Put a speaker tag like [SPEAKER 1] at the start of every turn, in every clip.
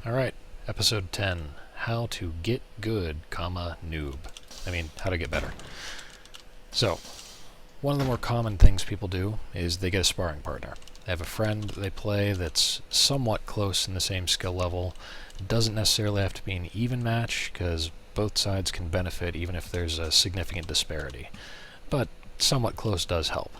[SPEAKER 1] Alright, episode 10. How to get good, noob. How to get better. So, one of the more common things people do is they get a sparring partner. They have a friend they play that's somewhat close in the same skill level. It doesn't necessarily have to be an even match, because both sides can benefit even if there's a significant disparity. But somewhat close does help.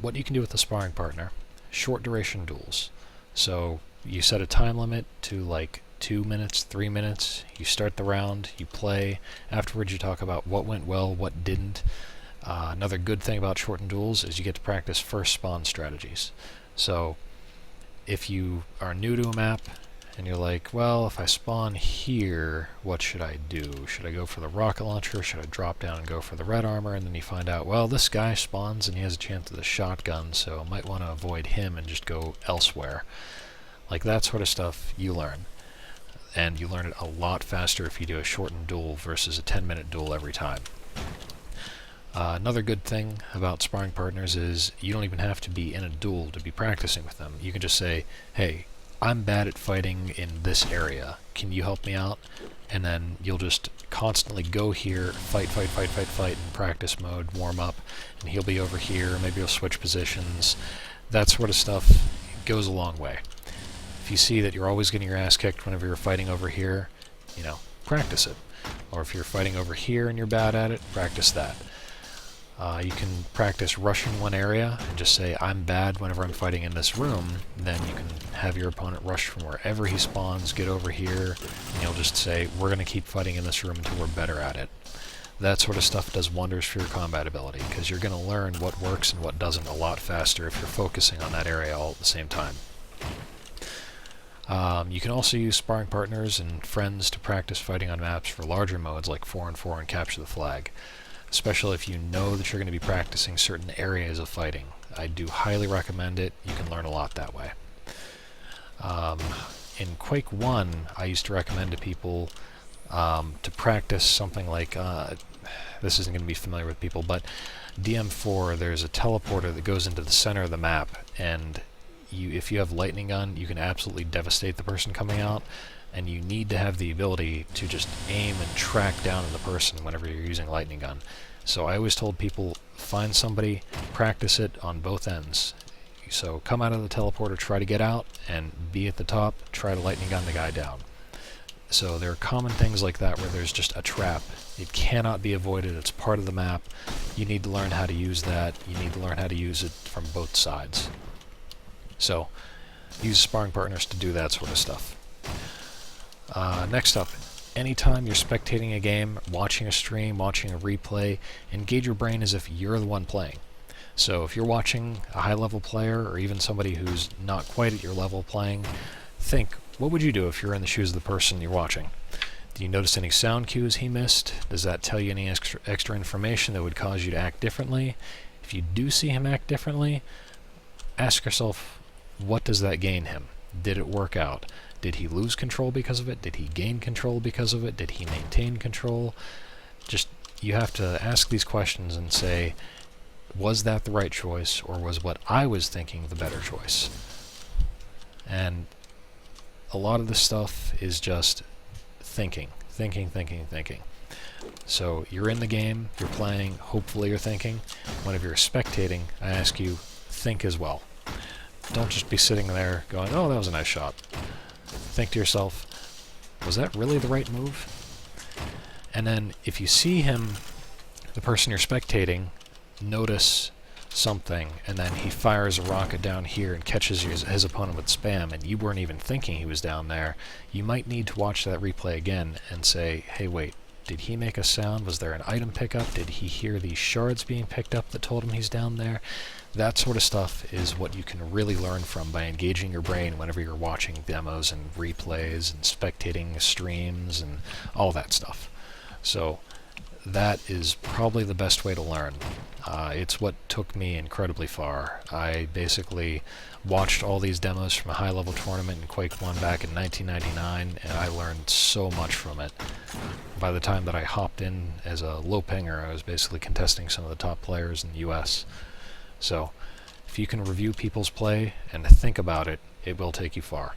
[SPEAKER 1] What you can do with a sparring partner, short duration duels. So you set a time limit to like 2 minutes, 3 minutes. You start the round, you play. Afterwards you talk about what went well, what didn't. Another good thing about shortened duels is you get to practice first spawn strategies. So if you are new to a map and you're like, well, if I spawn here, what should I do? Should I go for the rocket launcher? Should I drop down and go for the red armor? And then you find out, well, this guy spawns and he has a chance at the shotgun, so I might want to avoid him and just go elsewhere. Like that sort of stuff you learn. And you learn it a lot faster if you do a shortened duel versus a 10-minute duel every time. Another good thing about sparring partners is you don't even have to be in a duel to be practicing with them. You can just say, hey, I'm bad at fighting in this area. Can you help me out? And then you'll just constantly go here, fight in practice mode, warm up, and he'll be over here, maybe you'll switch positions. That sort of stuff goes a long way. If you see that you're always getting your ass kicked whenever you're fighting over here, practice it. Or if you're fighting over here and you're bad at it, practice that. You can practice rushing one area and just say, I'm bad whenever I'm fighting in this room. Then you can have your opponent rush from wherever he spawns, get over here, and you'll just say, we're going to keep fighting in this room until we're better at it. That sort of stuff does wonders for your combat ability, because you're going to learn what works and what doesn't a lot faster if you're focusing on that area all at the same time. You can also use sparring partners and friends to practice fighting on maps for larger modes like 4-on-4 and Capture the Flag, especially if you know that you're going to be practicing certain areas of fighting. I do highly recommend it. You can learn a lot that way. In Quake 1, I used to recommend to people to practice something like, this isn't going to be familiar with people, but DM4, there's a teleporter that goes into the center of the map, and if you have lightning gun, you can absolutely devastate the person coming out, and you need to have the ability to just aim and track down the person whenever you're using lightning gun. So I always told people, find somebody, practice it on both ends. So come out of the teleporter, try to get out, and be at the top, try to lightning gun the guy down. So there are common things like that where there's just a trap. It cannot be avoided, it's part of the map. You need to learn how to use that. You need to learn how to use it from both sides. So use sparring partners to do that sort of stuff. Next up, anytime you're spectating a game, watching a stream, watching a replay, engage your brain as if you're the one playing. So if you're watching a high-level player, or even somebody who's not quite at your level playing, think, what would you do if you're in the shoes of the person you're watching? Do you notice any sound cues he missed? Does that tell you any extra information that would cause you to act differently? If you do see him act differently, ask yourself, what does that gain him? Did it work out? Did he lose control because of it? Did he gain control because of it? Did he maintain control? You have to ask these questions and say, was that the right choice, or was what I was thinking the better choice? And a lot of this stuff is just thinking. So you're in the game, you're playing, hopefully you're thinking. Whenever you're spectating, I ask you, think as well. Don't just be sitting there going, oh, that was a nice shot. Think to yourself, was that really the right move? And then if you see him, the person you're spectating, notice something, and then he fires a rocket down here and catches his opponent with spam, and you weren't even thinking he was down there, you might need to watch that replay again and say, hey, wait, did he make a sound? Was there an item pickup? Did he hear these shards being picked up that told him he's down there? That sort of stuff is what you can really learn from by engaging your brain whenever you're watching demos and replays and spectating streams and all that stuff. So that is probably the best way to learn. It's what took me incredibly far. I basically watched all these demos from a high-level tournament in Quake 1 back in 1999, and I learned so much from it. By the time that I hopped in as a low pinger, I was basically contesting some of the top players in the US. So if you can review people's play and think about it, it will take you far.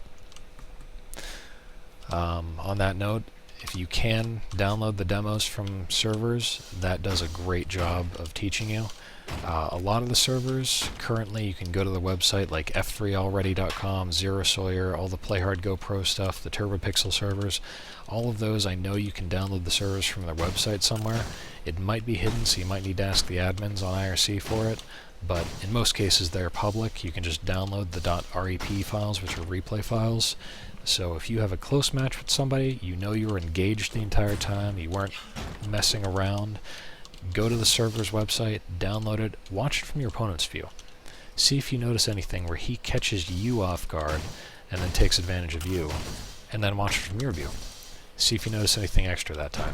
[SPEAKER 1] On that note, if you can download the demos from servers, that does a great job of teaching you. A lot of the servers, currently you can go to the website like f3already.com, Zero Sawyer, all the Play Hard Go Pro stuff, the TurboPixel servers, all of those I know you can download the servers from their website somewhere. It might be hidden, so you might need to ask the admins on IRC for it, but in most cases they're public. You can just download the .rep files, which are replay files. So if you have a close match with somebody, you know you were engaged the entire time, you weren't messing around, go to the server's website, download it, watch it from your opponent's view. See if you notice anything where he catches you off guard and then takes advantage of you, and then watch it from your view. See if you notice anything extra that time.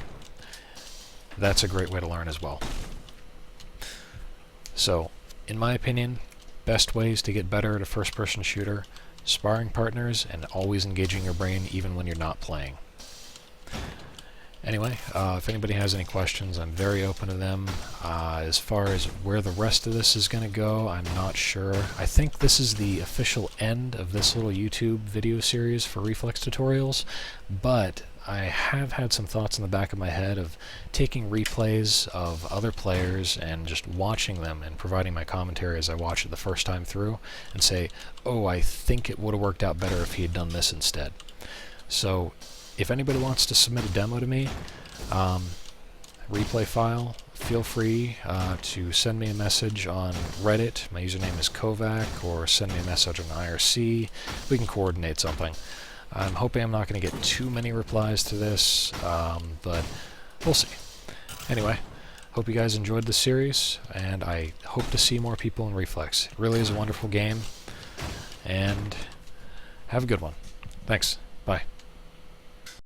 [SPEAKER 1] That's a great way to learn as well. So, in my opinion, best ways to get better at a first-person shooter: sparring partners and always engaging your brain even when you're not playing. Anyway, if anybody has any questions, I'm very open to them. As far as where the rest of this is going to go, I'm not sure. I think this is the official end of this little YouTube video series for Reflex tutorials, but I have had some thoughts in the back of my head of taking replays of other players and just watching them and providing my commentary as I watch it the first time through and say, oh, I think it would have worked out better if he had done this instead. So if anybody wants to submit a demo to me, replay file, feel free to send me a message on Reddit. My username is Kovac, or send me a message on IRC. We can coordinate something. I'm hoping I'm not going to get too many replies to this, but we'll see. Anyway, hope you guys enjoyed the series, and I hope to see more people in Reflex. It really is a wonderful game, and have a good one. Thanks. Bye.